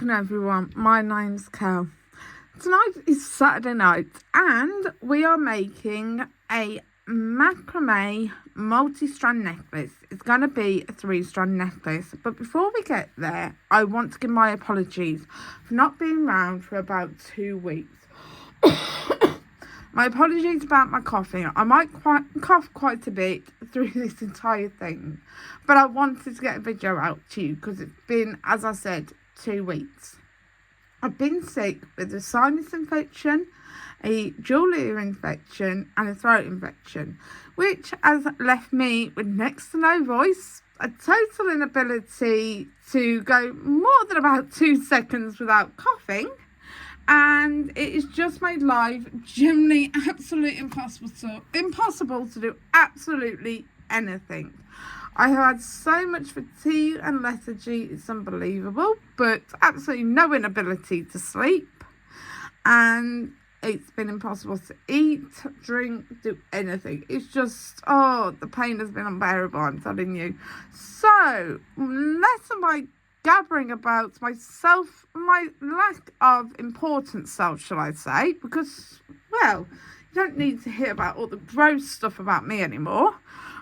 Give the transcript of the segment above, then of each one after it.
welcome everyone. My name's Kel. Tonight is Saturday night and we are making a macrame multi-strand necklace. It's going to be a 3-strand necklace, but before we get there I want to give my apologies for not being around for about 2 weeks. My apologies about my coughing. I might cough quite a bit through this entire thing, but I wanted to get a video out to you because it's been, as I said, 2 weeks. I've been sick with a sinus infection, a dual ear infection and a throat infection, which has left me with next to no voice, a total inability to go more than about 2 seconds without coughing, and it has just made life generally absolutely impossible to do absolutely anything. I have had so much fatigue and lethargy, it's unbelievable, but absolutely no inability to sleep, and it's been impossible to eat, drink, do anything. It's just, the pain has been unbearable, I'm telling you. So, less of my gabbering about myself, my lack of important self, shall I say, because, well, you don't need to hear about all the gross stuff about me anymore,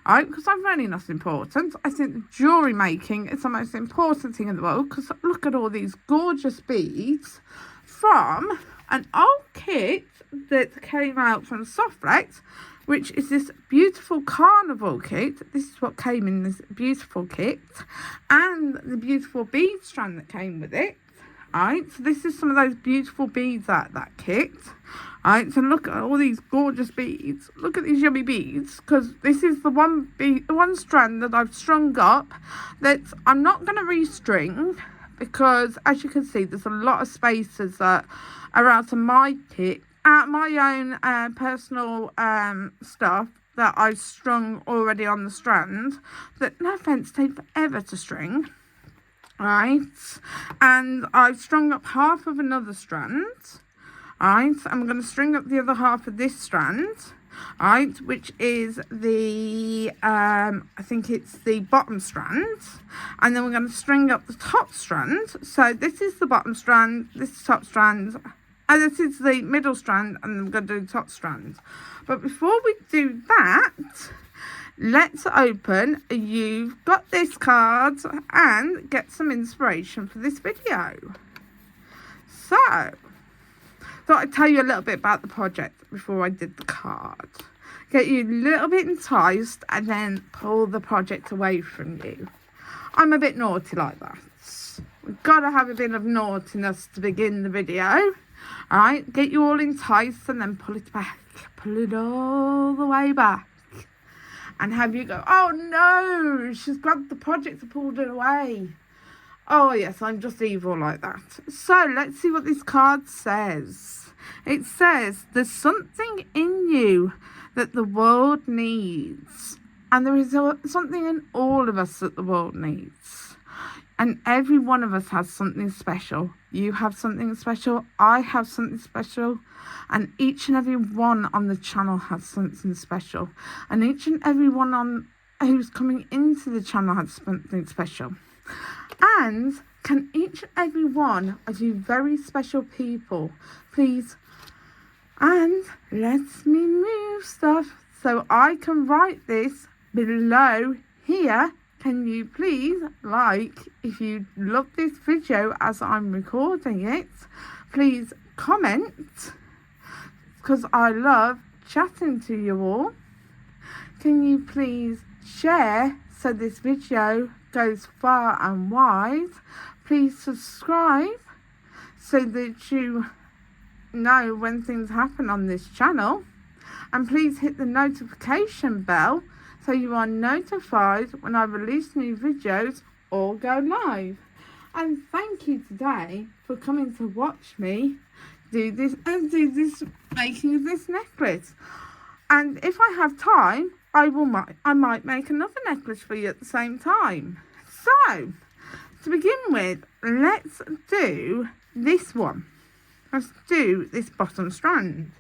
right? Because I'm really not important. I think the jewellery making is the most important thing in the world, because look at all these gorgeous beads from an old kit that came out from Softflex, which is this beautiful carnival kit. This is what came in this beautiful kit, and the beautiful bead strand that came with it. Alright, so this is some of those beautiful beads out of that kit. Alright, so look at all these gorgeous beads. Look at these yummy beads, because this is the one strand that I've strung up that I'm not going to restring, because as you can see, there's a lot of spaces that are out of my kit, my own personal stuff that I've strung already on the strand, that, no offence, take forever to string, right? And I've strung up half of another strand, right? I'm going to string up the other half of this strand, right, which is the I think it's the bottom strand, and then we're going to string up the top strand. So this is the bottom strand, this is the top strand, and this is the middle strand, and then we're going to do the top strand. But before we do that, let's open You've Got This card and get some inspiration for this video. So, thought I'd tell you a little bit about the project before I did the card. Get you a little bit enticed and then pull the project away from you. I'm a bit naughty like that. We've got to have a bit of naughtiness to begin the video. Alright, get you all enticed and then pull it back. Pull it all the way back. And have you go, oh no, she's grabbed the project and pulled it away. Oh yes, I'm just evil like that. So let's see what this card says. It says, there's something in you that the world needs. And there is something in all of us that the world needs. And every one of us has something special. You have something special. I have something special. And each and every one on the channel has something special. And each and every one who's coming into the channel has something special. And can each and every one of you very special people please, and let me move stuff so I can write this below here. Can you please, like, if you love this video as I'm recording it, please comment, because I love chatting to you all. Can you please share so this video goes far and wide? Please subscribe so that you know when things happen on this channel, and please hit the notification bell so you are notified when I release new videos or go live. And thank you today for coming to watch me do this making of this necklace. And if I have time, I might make another necklace for you at the same time. So, to begin with, let's do this one. Let's do this bottom strand.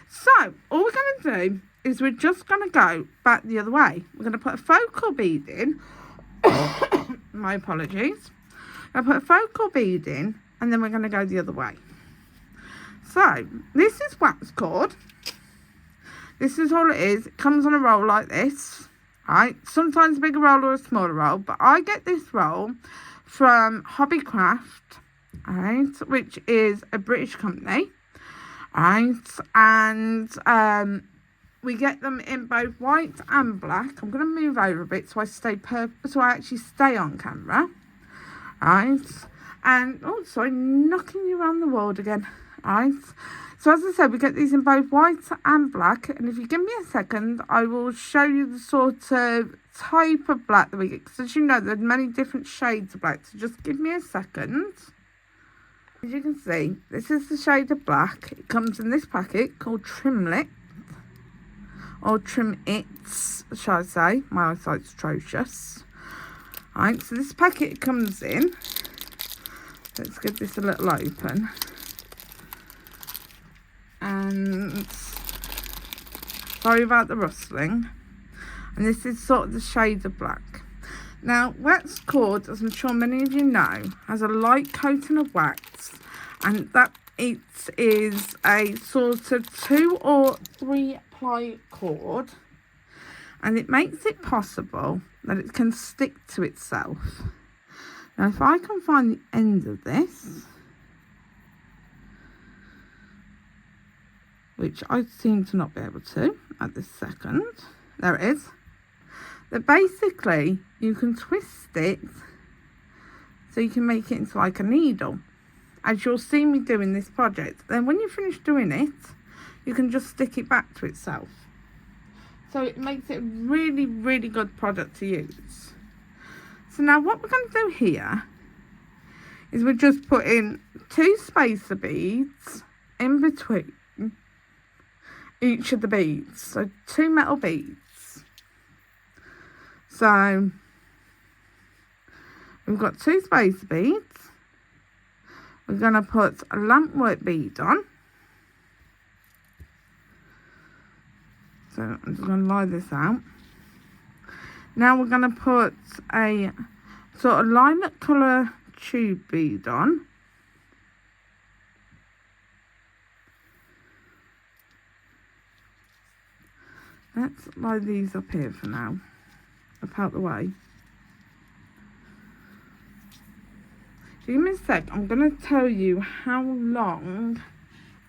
So, all we're going to do is we're just going to go back the other way. We're going to put a focal bead in. My apologies. I'm going to put a focal bead in, and then we're going to go the other way. So this is wax cord. This is all it is. It comes on a roll like this, right? Sometimes a bigger roll or a smaller roll, but I get this roll from Hobbycraft, right, which is a British company, right, and we get them in both white and black. I'm going to move over a bit so I actually stay on camera, right, and oh, sorry, knocking you around the world again, right. So as I said, we get these in both white and black, and if you give me a second, I will show you the sort of type of black that we get, because as you know, there are many different shades of black, so just give me a second. As you can see, this is the shade of black. It comes in this packet called Trimlet, or Trim Its, shall I say. My eyesight's atrocious. Right, so this packet comes in. Let's give this a little open. And sorry about the rustling. And this is sort of the shade of black. Now, wax cord, as I'm sure many of you know, has a light coating of wax, and that it is a sort of 2 or 3 ply cord, and it makes it possible that it can stick to itself. Now, if I can find the end of this, which I seem to not be able to at this second. There it is. That basically you can twist it so you can make it into like a needle, as you'll see me doing this project. Then when you finish doing it, you can just stick it back to itself. So it makes it a really, really good product to use. So now what we're going to do here is we're just putting 2 spacer beads in between each of the beads, so 2 metal beads. So we've got 2 spacer beads. We're going to put a lampwork bead on. So I'm just going to lie this out. Now we're going to put a sort of lilac colour tube bead on. Let's lie these up here for now, up out the way. Give me a sec, I'm going to tell you how long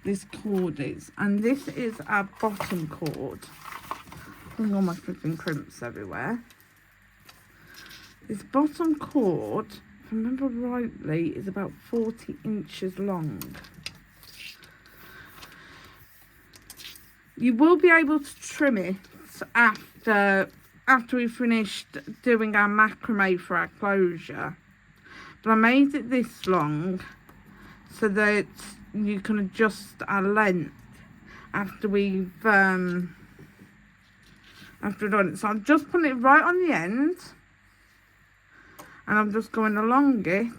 this cord is. And this is our bottom cord. Putting all my flipping crimps everywhere. This bottom cord, if I remember rightly, is about 40 inches long. You will be able to trim it after we've finished doing our macrame for our closure. But I made it this long so that you can adjust our length after we've done it. So I'm just putting it right on the end, and I'm just going along it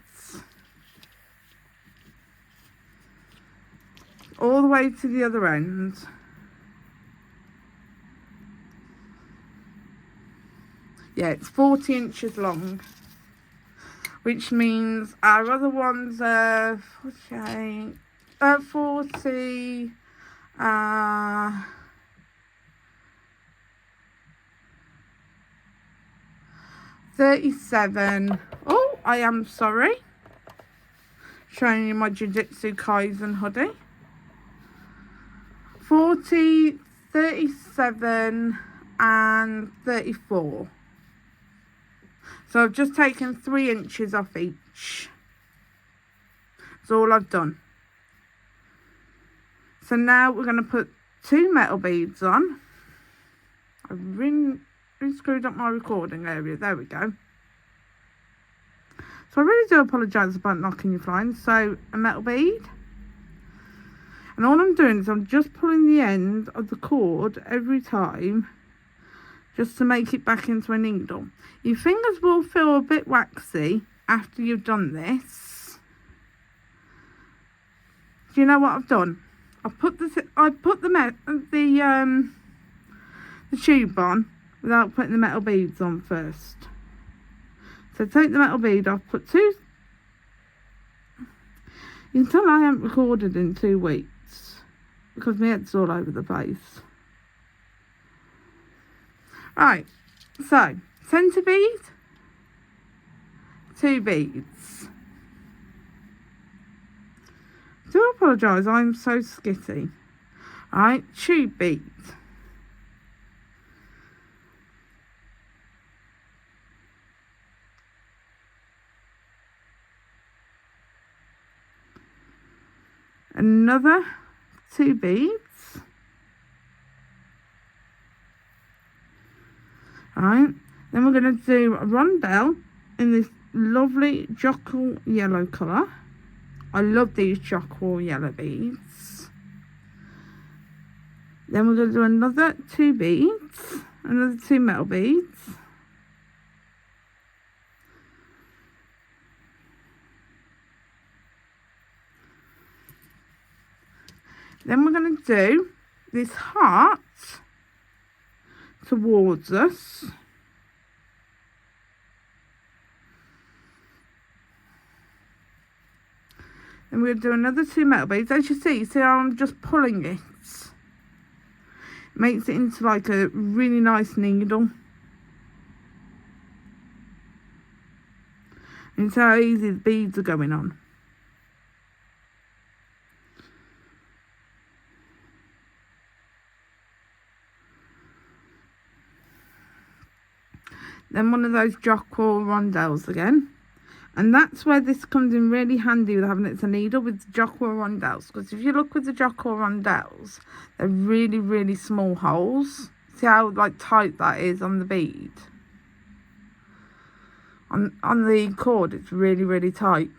all the way to the other end. Yeah, it's 40 inches long, which means our other ones are 37. Oh, I am sorry. Showing you my Jiu-Jitsu Kaizen hoodie. 40, 37 and 34. So I've just taken 3 inches off each. That's all I've done. So now we're going to put 2 metal beads on. I've really screwed up my recording area. There we go. So I really do apologise about knocking you flying. So a metal bead. And all I'm doing is I'm just pulling the end of the cord every time, just to make it back into a needle. Your fingers will feel a bit waxy after you've done this. Do you know what I've done? I put the tube on without putting the metal beads on first. So take the metal bead off, put 2. You can tell I haven't recorded in 2 weeks because my head's all over the place. Right, so centre bead, 2 beads. I do apologise, I'm so skitty. Right, tube bead. Another 2 beads. Right, then we're going to do a rondelle in this lovely jockle yellow colour. I love these jockle yellow beads. Then we're going to do another 2 beads, another 2 metal beads. Then we're going to do this heart towards us. And we're going to do another 2 metal beads. As you see how I'm just pulling it. Makes it into like a really nice needle. And see how easy the beads are going on. Then one of those jockle rondelles again. And that's where this comes in really handy with having it as a needle with the jockle rondelles. Because if you look with the jockle rondelles, they're really, really small holes. See how like tight that is on the bead? On the cord, it's really, really tight.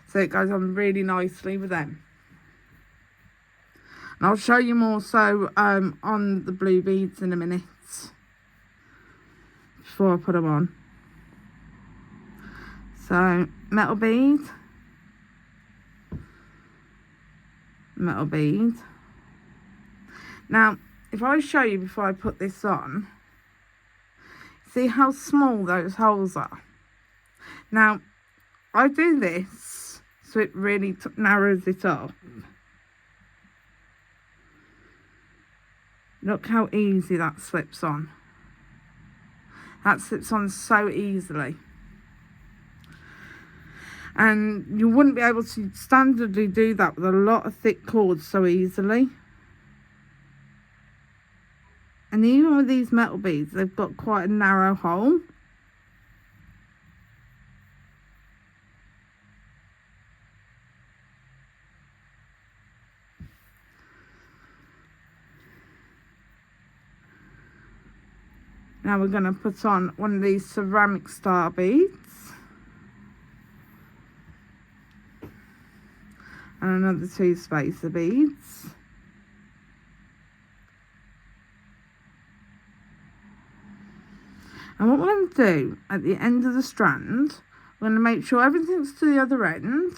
So it goes on really nicely with them. And I'll show you more so on the blue beads in a minute. Before I put them on. So metal bead, metal bead. Now if I show you before I put this on, see how small those holes are. Now I do this so it really narrows it up. Look how easy that slips on. That slips on so easily. And you wouldn't be able to standardly do that with a lot of thick cords so easily. And even with these metal beads, they've got quite a narrow hole. Now we're going to put on one of these ceramic star beads. And another 2 spacer beads. And what we're going to do at the end of the strand, we're going to make sure everything's to the other end.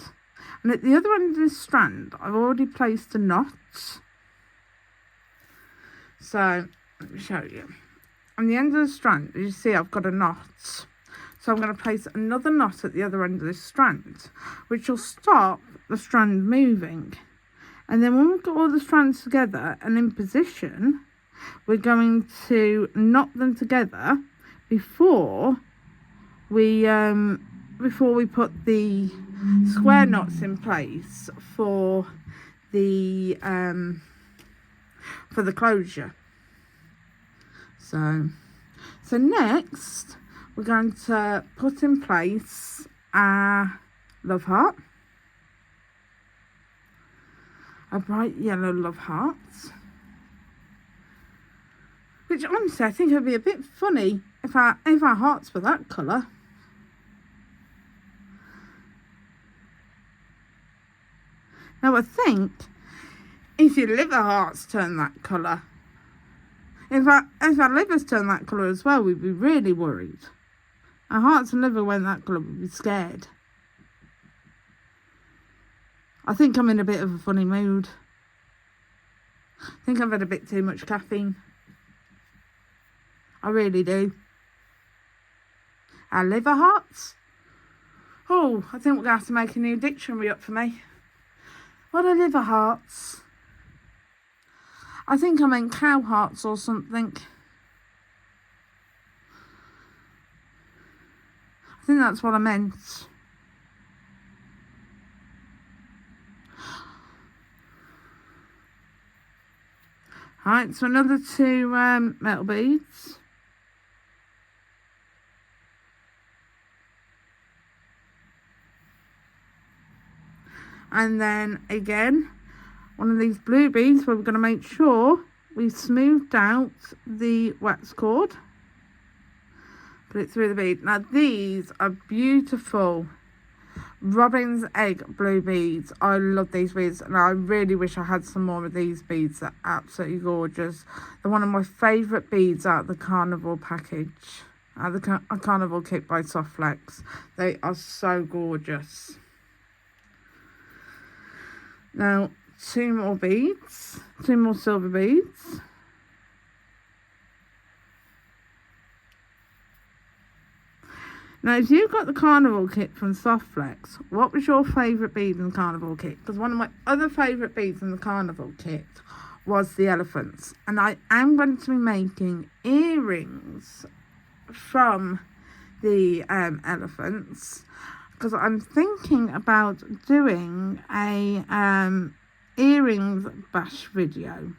And at the other end of this strand, I've already placed a knot. So, let me show you. On the end of the strand, as you see, I've got a knot. So I'm going to place another knot at the other end of this strand, which will stop the strand moving. And then when we've got all the strands together and in position, we're going to knot them together before we put the square knots in place for the closure. So next we're going to put in place our love heart, a bright yellow love heart, which honestly I think it would be a bit funny if our hearts were that colour. Now I think if your liver hearts turn that colour, if our livers turn that colour as well, we'd be really worried. Our hearts and liver went that colour, we'd be scared. I think I'm in a bit of a funny mood. I think I've had a bit too much caffeine. I really do. Our liver hearts Oh, I think we're going to have to make a new dictionary up for me. What are liver hearts? I think I meant cow hearts or something. I think that's what I meant. Alright, so another 2 metal beads. And then again, one of these blue beads where we're going to make sure we've smoothed out the wax cord. Put it through the bead. Now these are beautiful robin's egg blue beads. I love these beads and I really wish I had some more of these beads. They're absolutely gorgeous. They're one of my favourite beads out of the carnival package. Out of the carnival kit by Softflex. They are so gorgeous. Now 2 more beads. 2 more silver beads. Now, if you got the carnival kit from Softflex, what was your favourite bead in the carnival kit? Because one of my other favourite beads in the carnival kit was the elephants. And I am going to be making earrings from the elephants. Because I'm thinking about doing a earrings bash video.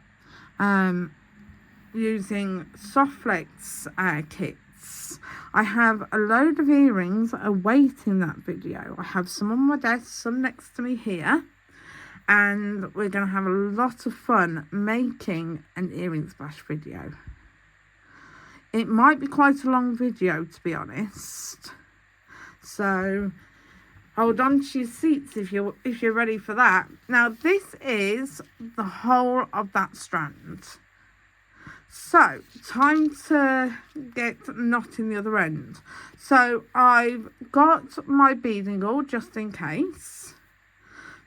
Using Softflex kits. I have a load of earrings awaiting that video. I have some on my desk, some next to me here, and we're going to have a lot of fun making an earrings bash video. It might be quite a long video, to be honest, so hold on to your seats if you're ready for that. Now this is the whole of that strand. So, time to get knot in the other end. So, I've got my beading all just in case.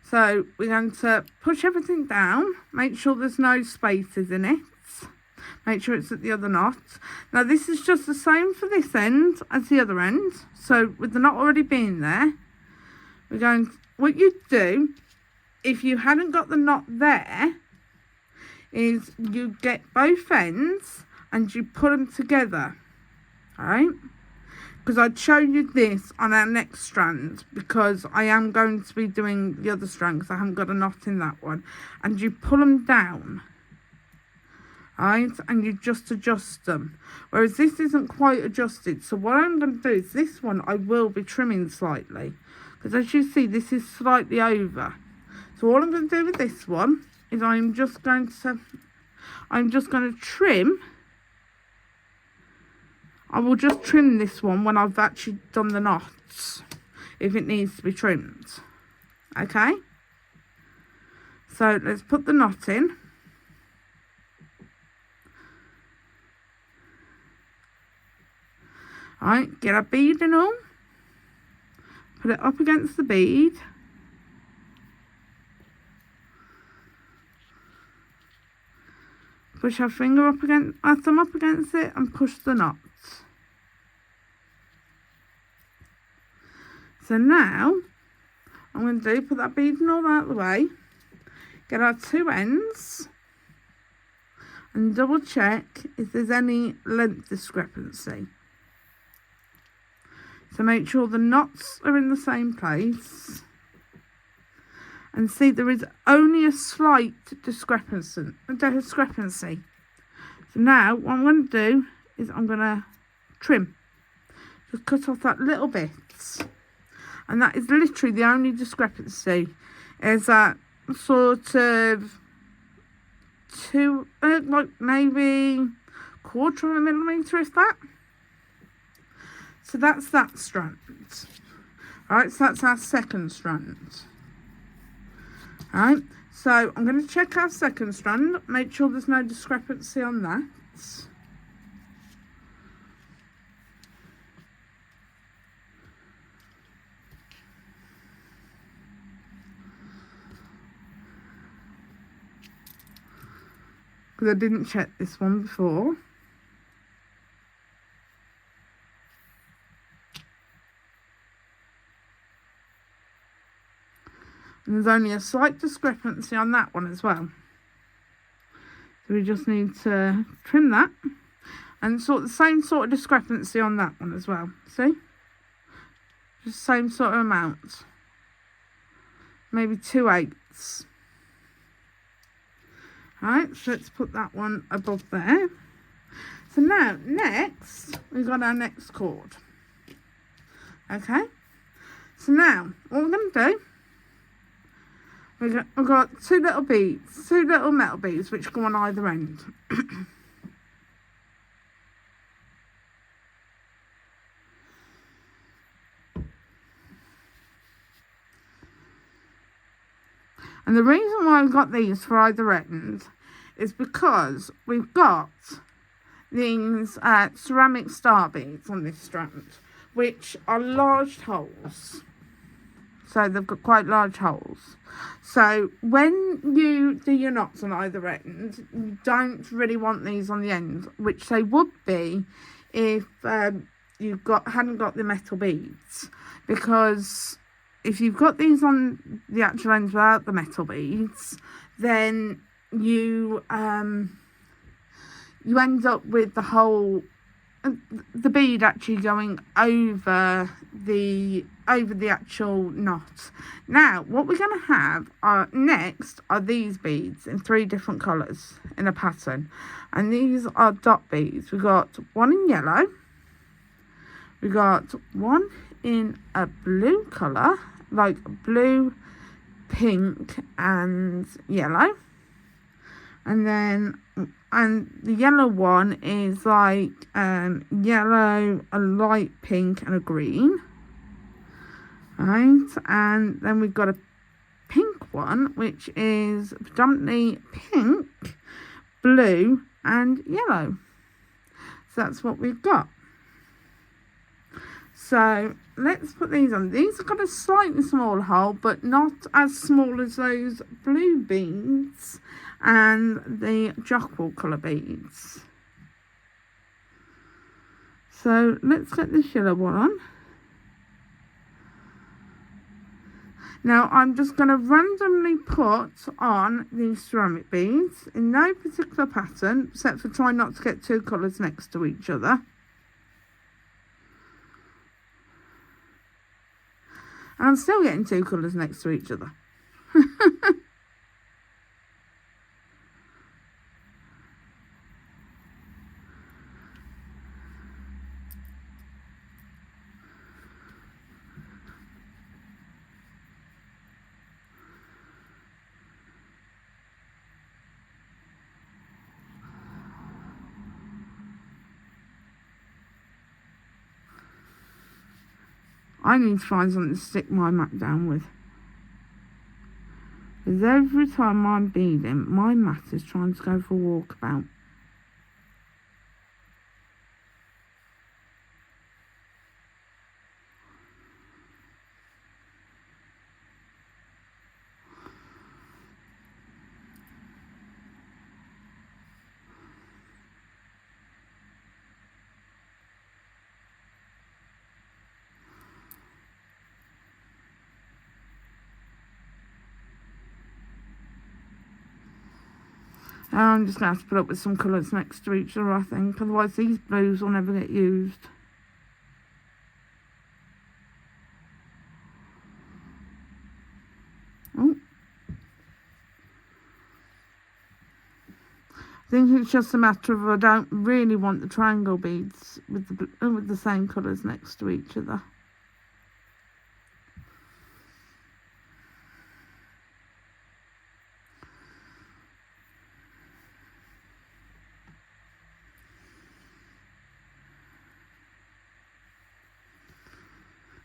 So, we're going to push everything down. Make sure there's no spaces in it. Make sure it's at the other knot. Now, this is just the same for this end as the other end. So, with the knot already being there, we're going to, what you do, if you hadn't got the knot there, is you get both ends and you put them together, alright? Because I'd show you this on our next strand, because I am going to be doing the other strand because I haven't got a knot in that one. And you pull them down, alright? And you just adjust them. Whereas this isn't quite adjusted. So what I'm going to do is this one I will be trimming slightly. Because as you see, this is slightly over. So all I'm going to do with this one is I'm just going to trim. I will just trim this one when I've actually done the knots, if it needs to be trimmed. Okay? So let's put the knot in. Alright, get our bead and all. Put it up against the bead. Push our finger up against, our thumb up against it and push the knot. So now, I'm going to put that beading all out of the way. Get our 2 ends. And double check if there's any length discrepancy. So make sure the knots are in the same place. And see, there is only a slight discrepancy. So now, what I'm going to do is I'm going to trim. Just cut off that little bit. And that is literally the only discrepancy. Is that sort of like maybe 1/4 of a millimetre, if that. So that's that strand. Alright, so that's our second strand. Alright, so I'm going to check our second strand, make sure there's no discrepancy on that. Because I didn't check this one before. And there's only a slight discrepancy on that one as well. So we just need to trim that. And the same sort of discrepancy on that one as well. See? Just same sort of amount. Maybe 2/8. Alright, so let's put that one above there. So now, next, we've got our next cord. Okay? So now, what we're going to do, we've got 2 little beads, 2 little metal beads, which go on either end. And the reason why I've got these for either end is because we've got these ceramic star beads on this strand, which are large holes. So they've got quite large holes. So when you do your knots on either end, you don't really want these on the end, which they would be if you hadn't got the metal beads, because if you've got these on the actual ends without the metal beads, then you end up with the bead actually going over the actual knot. Now, what we're going to have next are these beads in 3 different colours in a pattern, and these are dot beads. We've got one in yellow, we got one in a blue colour, like blue, pink and yellow, and the yellow one is like yellow, a light pink and a green. Right, and then we've got a pink one, which is predominantly pink, blue and yellow. So that's what we've got. So let's put these on. These have got a slightly smaller hole, but not as small as those blue beads and the Jockwool colour beads. So let's get this yellow one on. Now I'm just going to randomly put on these ceramic beads in no particular pattern, except for trying not to get 2 colours next to each other. And I'm still getting 2 colours next to each other. I need to find something to stick my mat down with. Because every time I'm beading, my mat is trying to go for a walkabout. I'm just going to have to put up with some colours next to each other, I think. Otherwise these blues will never get used. Oh. I think it's just a matter of I don't really want the triangle beads with the same colours next to each other.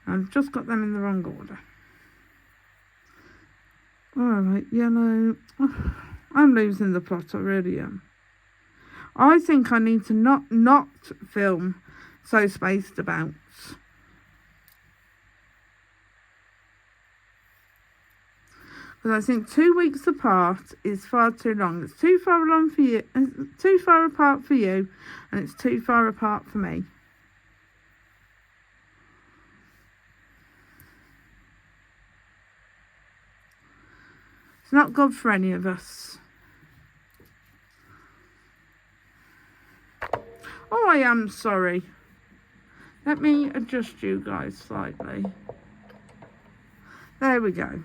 I've just got them in the wrong order. Alright, yellow. I'm losing the plot, I really am. I think I need to not film so spaced about. Because I think 2 weeks apart is far too long. It's too far along for you, too far apart for you, and it's too far apart for me. It's not good for any of us. Oh, I am sorry. Let me adjust you guys slightly. There we go.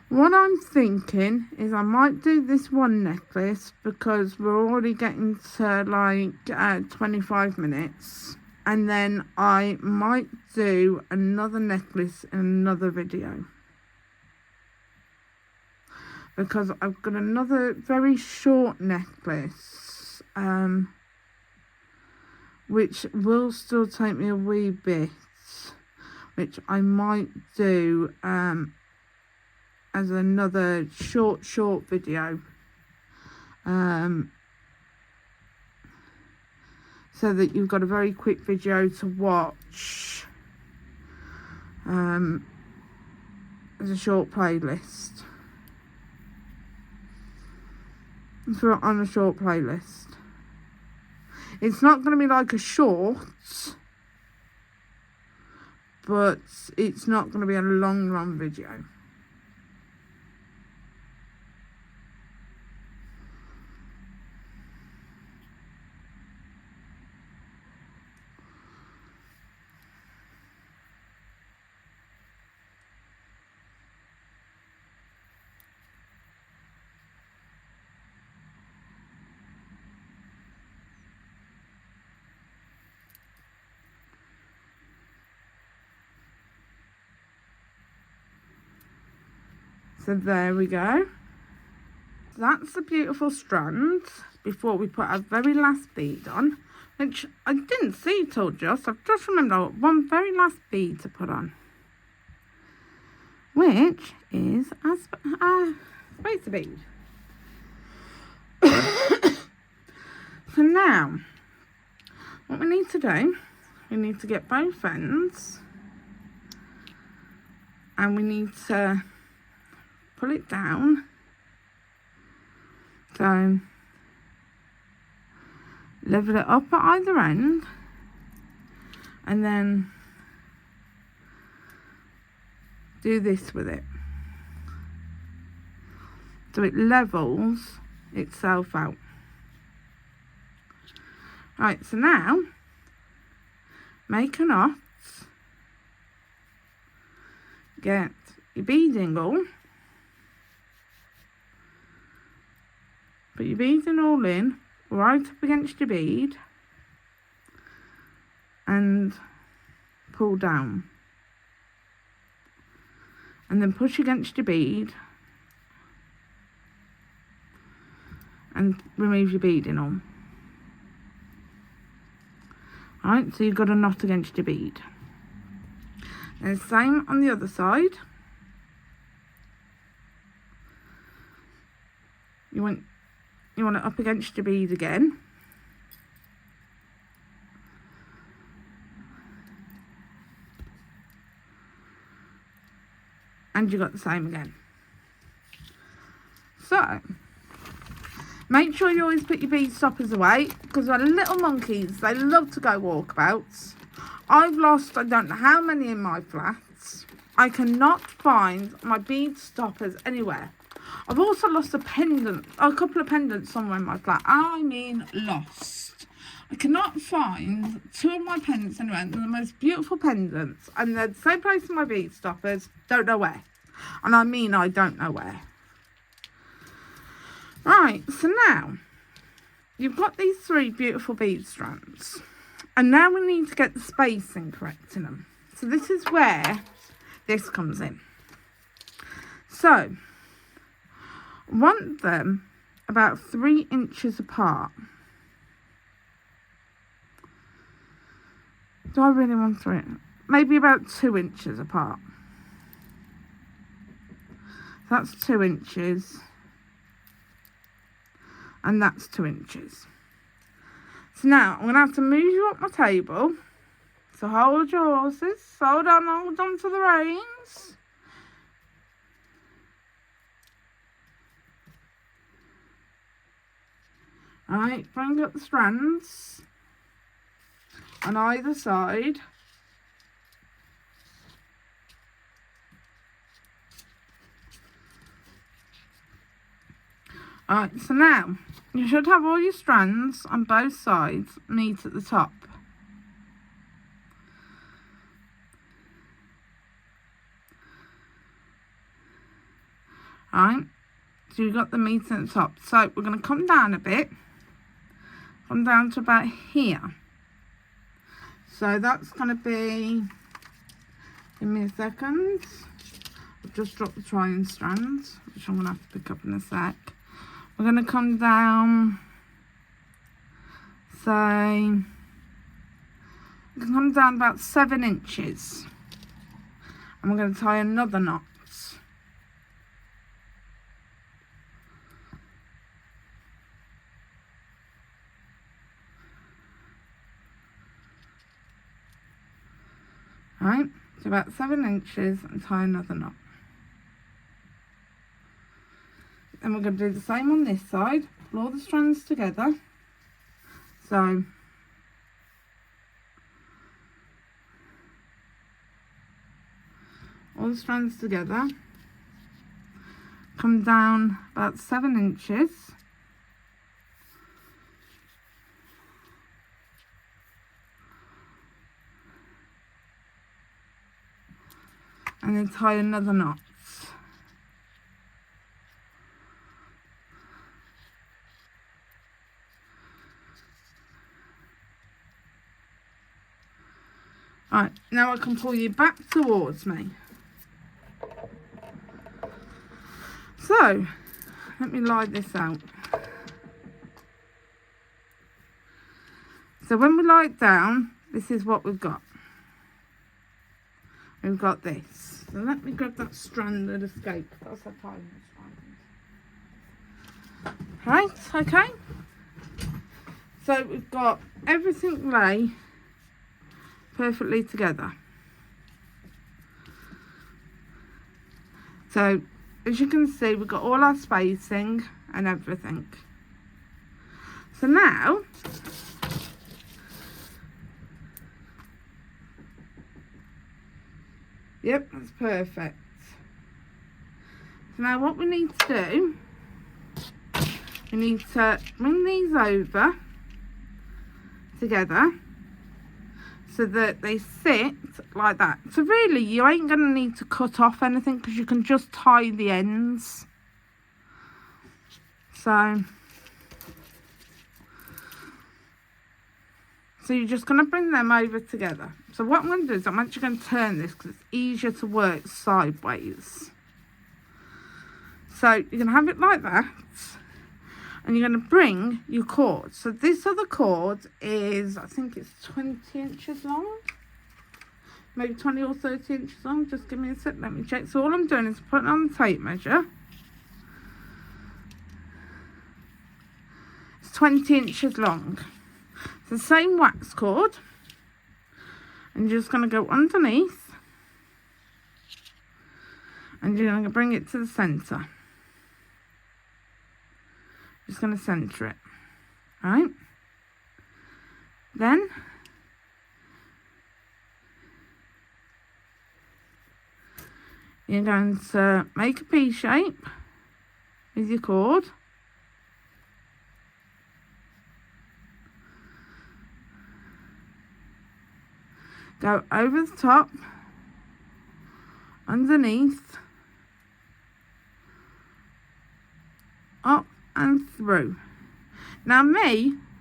What I'm thinking is I might do this one necklace because we're already getting to like 25 minutes. And then I might do another necklace in another video. Because I've got another very short necklace. Which will still take me a wee bit. Which I might do as another short video. So that you've got a very quick video to watch as a short playlist. On a short playlist. It's not going to be like a short, but it's not going to be a long video. So there we go. That's the beautiful strand before we put our very last bead on, which I didn't see till just. I've just remembered one very last bead to put on, which is a spacer bead. So now, what we need to do, we need to get both ends, and we need to pull it down. So level it up at either end, and then do this with it so it levels itself out. Right, so now make a knot, get your beading all, put your beading all in right up against your bead and pull down, and then push against your bead and remove your beading all. Right, so you've got a knot against your bead. And the same on the other side. You want it up against your bead again. And you got the same again. So make sure you always put your bead stoppers away, because our little monkeys, they love to go walkabouts. I've lost I don't know how many in my flats. I cannot find my bead stoppers anywhere. I've also lost a couple of pendants somewhere in my flat. I mean lost. I cannot find two of my pendants anywhere. They're the most beautiful pendants, and they're the same place as my bead stoppers. Don't know where. And I mean I don't know where. Right, so now you've got these three beautiful bead strands, and now we need to get the spacing correct in them. So this is where this comes in. So want them about 3 inches apart. Do I really want 3? Maybe about 2 inches apart. That's 2 inches. And that's 2 inches. So now I'm going to have to move you up my table. So hold your horses. Hold on to the reins. Right, bring up the strands on either side. Alright, so now you should have all your strands on both sides meet at the top. Alright, so you've got the meat at the top. So we're going to come down a bit, come down to about here. So that's going to be, give me a second, I've just dropped the trying strands, which I'm going to have to pick up in a sec. We're going to come down, say, we can come down about 7 inches. And we're going to tie another knot. Right, so about 7 inches and tie another knot. And we're going to do the same on this side. Pull all the strands together. So all the strands together. Come down about 7 inches. And then tie another knot. Right, now I can pull you back towards me. So, let me lie this out. So when we lie it down, this is what we've got. We've got this. So let me grab that strand that escaped. That's a time strand. Right, okay. So we've got everything lay perfectly together. So as you can see, we've got all our spacing and everything. So now yep, that's perfect. So now what we need to do, we need to bring these over together so that they sit like that. So really you ain't going to need to cut off anything because you can just tie the ends. So you're just going to bring them over together. So what I'm going to do is I'm actually going to turn this because it's easier to work sideways. So you're going to have it like that. And you're going to bring your cord. So this other cord is, I think it's 20 inches long. Maybe 20 or 30 inches long. Just give me a sec, let me check. So all I'm doing is putting on the tape measure. It's 20 inches long. It's the same wax cord. And you're just going to go underneath. And you're going to bring it to the centre. Just going to centre it. Right. Then you're going to make a P shape with your cord. Go over the top, underneath, up and through. Now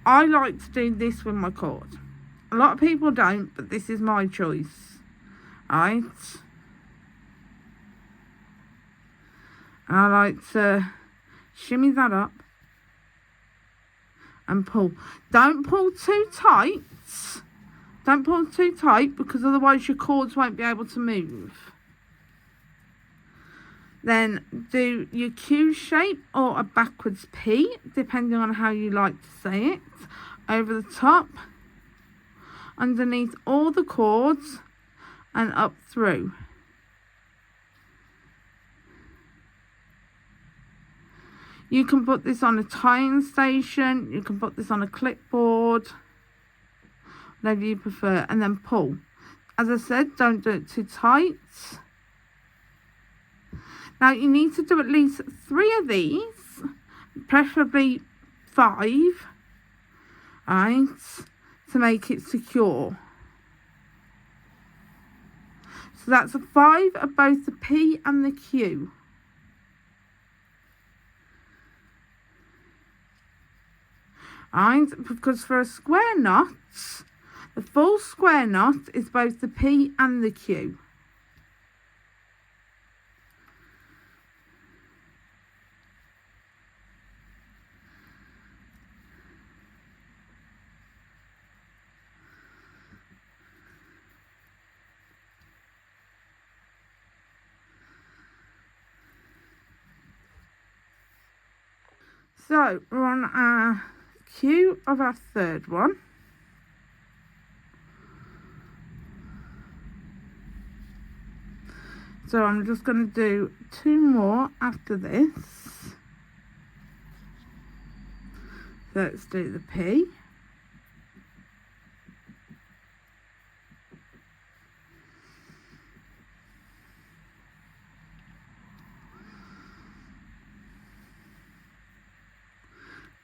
I like to do this with my cord. A lot of people don't, but this is my choice. Right? I like to shimmy that up and pull. Don't pull too tight. Don't pull too tight because otherwise your cords won't be able to move. Then do your Q shape or a backwards P, depending on how you like to say it, over the top, underneath all the cords and up through. You can put this on a tying station, you can put this on a clipboard, whatever you prefer, and then pull. As I said, don't do it too tight. Now you need to do at least 3 of these, preferably 5, right, to make it secure. So that's a 5 of both the P and the Q. Right, because for a square knot, the full square knot is both the P and the Q. So we're on our Q of our third one. So I'm just going to do 2 more after this. So let's do the P.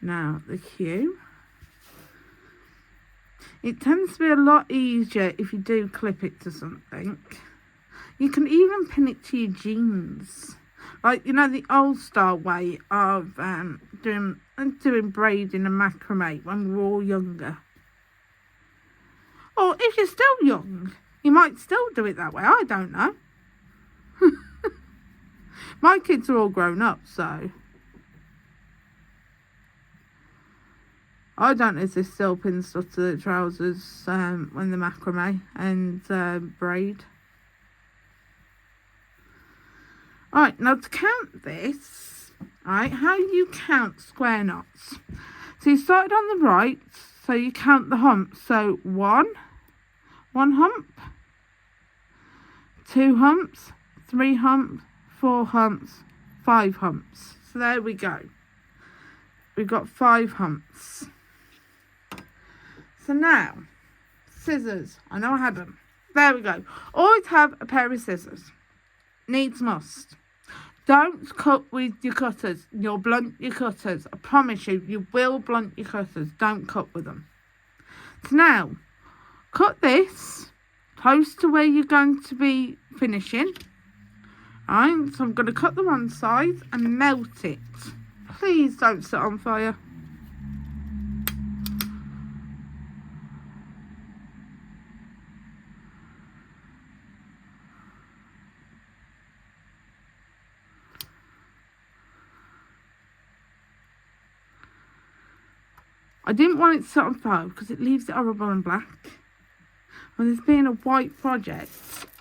Now the Q. It tends to be a lot easier if you do clip it to something. You can even pin it to your jeans. Like, you know, the old style way of doing braiding and macrame when we were all younger. Or if you're still young, you might still do it that way. I don't know. My kids are all grown up, so I don't know if they still pin stuff to the trousers when the macrame and braid. Alright, now to count this, alright, how you count square knots. So you started on the right, so you count the humps. So one hump, 2 humps, 3 humps, 4 humps, 5 humps. So there we go. We've got 5 humps. So now, scissors. I know I had them. There we go. Always have a pair of scissors. Needs must. Don't cut with your cutters. You'll blunt your cutters. I promise you, you will blunt your cutters. Don't cut with them. So now, cut this close to where you're going to be finishing. Alright, so I'm going to cut the one side and melt it. Please don't set on fire. I didn't want it set on fire because it leaves it horrible and black. When it's being a white project,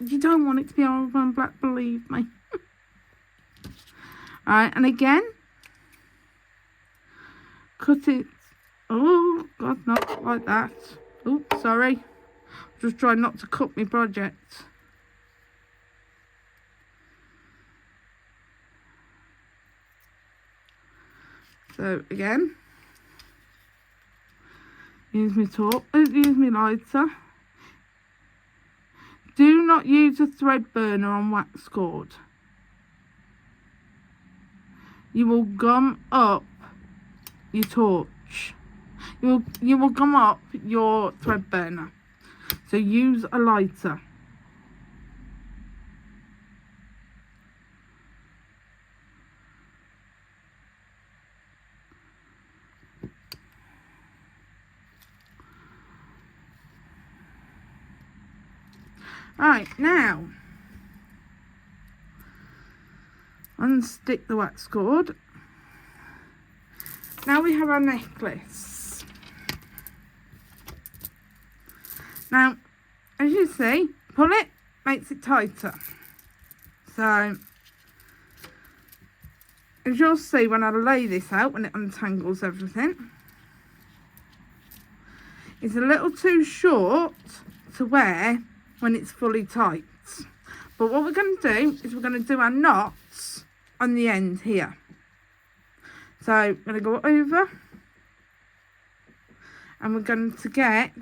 you don't want it to be horrible and black, believe me. Alright, and again, cut it. Oh, God, not like that. Oh, sorry. Just trying not to cut my project. So, again. Use my lighter. Do not use a thread burner on wax cord. You will gum up your torch. You will gum up your thread burner. So use a lighter. Right, now, unstick the wax cord. Now we have our necklace. Now, as you see, pull it, makes it tighter. So, as you'll see when I lay this out, when it untangles everything, it's a little too short to wear when it's fully tight. But what we're going to do is we're going to do our knots on the end here. So I'm going to go over and we're going to get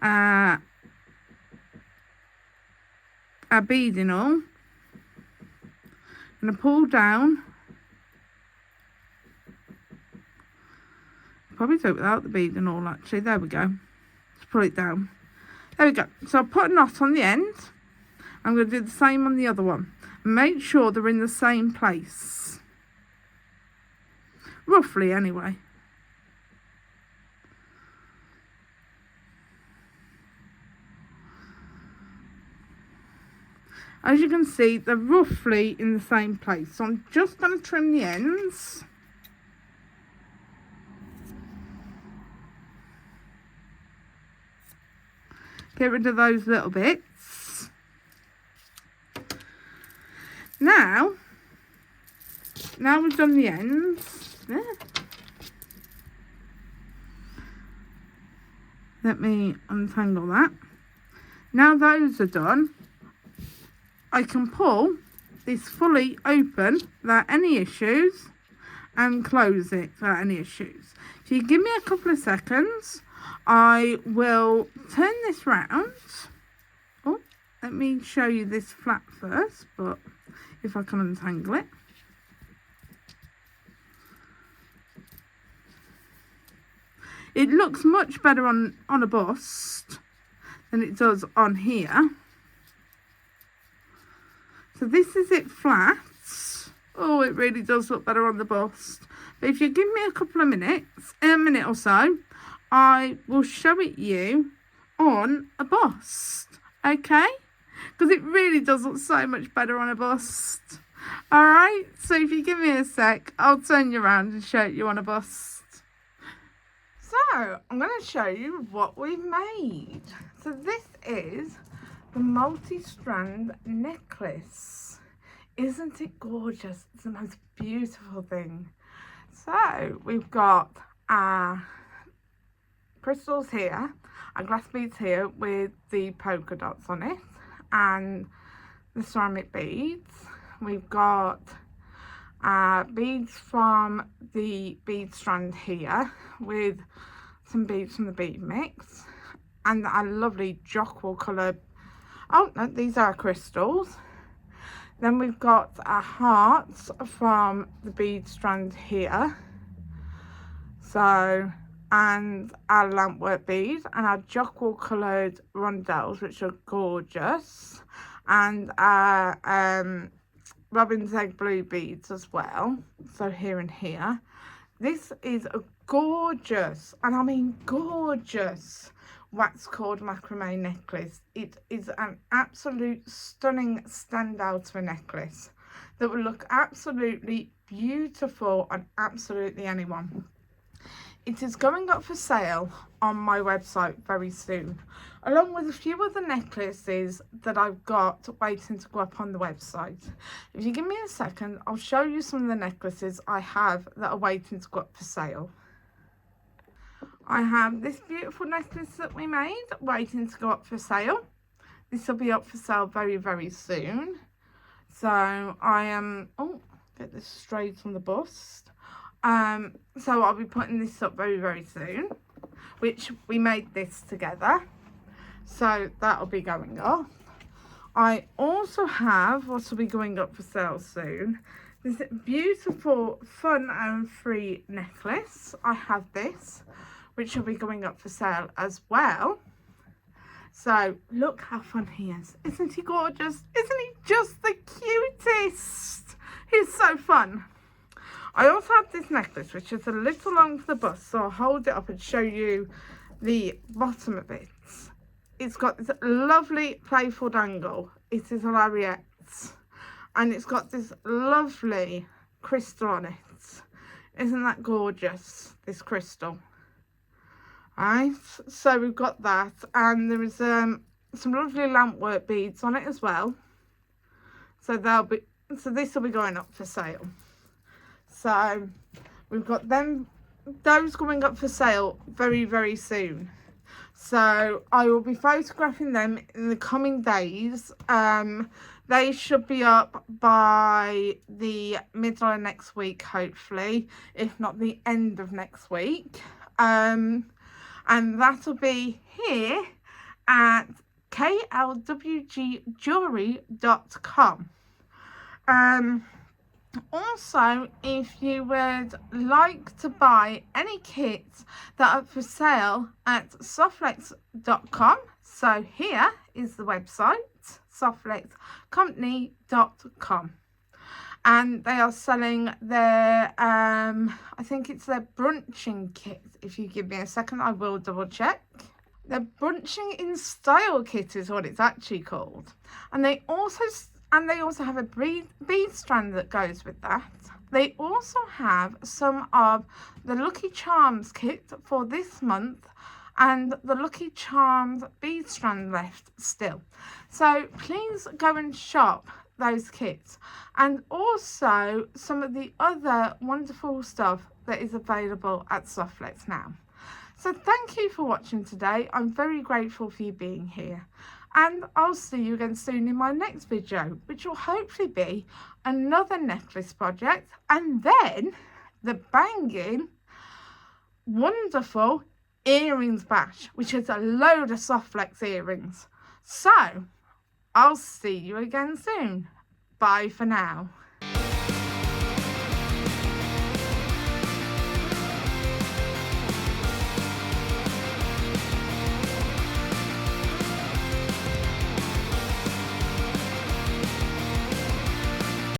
our beading all. I'm going to pull down. Probably do it without the beading all actually. There we go. Let's pull it down. There we go. So I'll put a knot on the end. I'm going to do the same on the other one. Make sure they're in the same place. Roughly anyway. As you can see, they're roughly in the same place. So I'm just going to trim the ends. Get rid of those little bits. Now we've done the ends. Yeah. Let me untangle that. Now those are done, I can pull this fully open without any issues and close it without any issues. If you give me a couple of seconds, I will turn this round. Oh, let me show you this flap first, but if I can untangle it. It looks much better on a bust than it does on here. So this is it flat. Oh, it really does look better on the bust. But if you give me a couple of minutes, a minute or so, I will show it you on a bust. Okay? Because it really does look so much better on a bust. Alright? So if you give me a sec, I'll turn you around and show it you on a bust. So, I'm going to show you what we've made. So this is the multi-strand necklace. Isn't it gorgeous? It's the most beautiful thing. So we've got our crystals here, our glass beads here with the polka dots on it, and the ceramic beads. We've got beads from the bead strand here with some beads from the bead mix, and our lovely jockwool colour. Oh no, these are crystals. Then we've got our hearts from the bead strand here. So, and our lampwork beads and our jockwool coloured rondelles, which are gorgeous, and our robin's egg blue beads as well. So here and here. This is a gorgeous, and I mean gorgeous, wax cord macrame necklace. It is an absolute stunning standout of a necklace that will look absolutely beautiful on absolutely anyone. It is going up for sale on my website very soon, along with a few other necklaces that I've got waiting to go up on the website. If you give me a second, I'll show you some of the necklaces I have that are waiting to go up for sale. I have this beautiful necklace that we made waiting to go up for sale. This will be up for sale very, very soon. So I am, get this straight on the bust. So I'll be putting this up very, very soon, which we made this together. So that'll be going up. I also have what will be going up for sale soon. This beautiful fun and free necklace. I have this, which will be going up for sale as well. So look how fun he is. Isn't he gorgeous? Isn't he just the cutest? He's so fun. I also have this necklace, which is a little long for the bust, so I'll hold it up and show you the bottom of it. It's got this lovely playful dangle. It is a lariat, and it's got this lovely crystal on it. Isn't that gorgeous, this crystal? Right, so we've got that, and there is some lovely lampwork beads on it as well. So this will be going up for sale. So we've got those going up for sale very, very soon. So I will be photographing them in the coming days. They should be up by the middle of next week, hopefully, if not the end of next week. And that'll be here at KLWGJewellery.com. Also, if you would like to buy any kits that are for sale at Softflex.com, so here is the website, softflexcompany.com, and they are selling their I think it's their brunching kit. If you give me a second, I will double check. The Brunching in Style kit is what it's actually called, and they also have a bead strand that goes with that. They also have some of the Lucky Charms kit for this month and the Lucky Charms bead strand left still. So please go and shop those kits, and also some of the other wonderful stuff that is available at Softflex now. So thank you for watching today. I'm very grateful for you being here. And I'll see you again soon in my next video, which will hopefully be another necklace project, and then the banging, wonderful earrings batch, which is a load of Softflex earrings. So I'll see you again soon. Bye for now.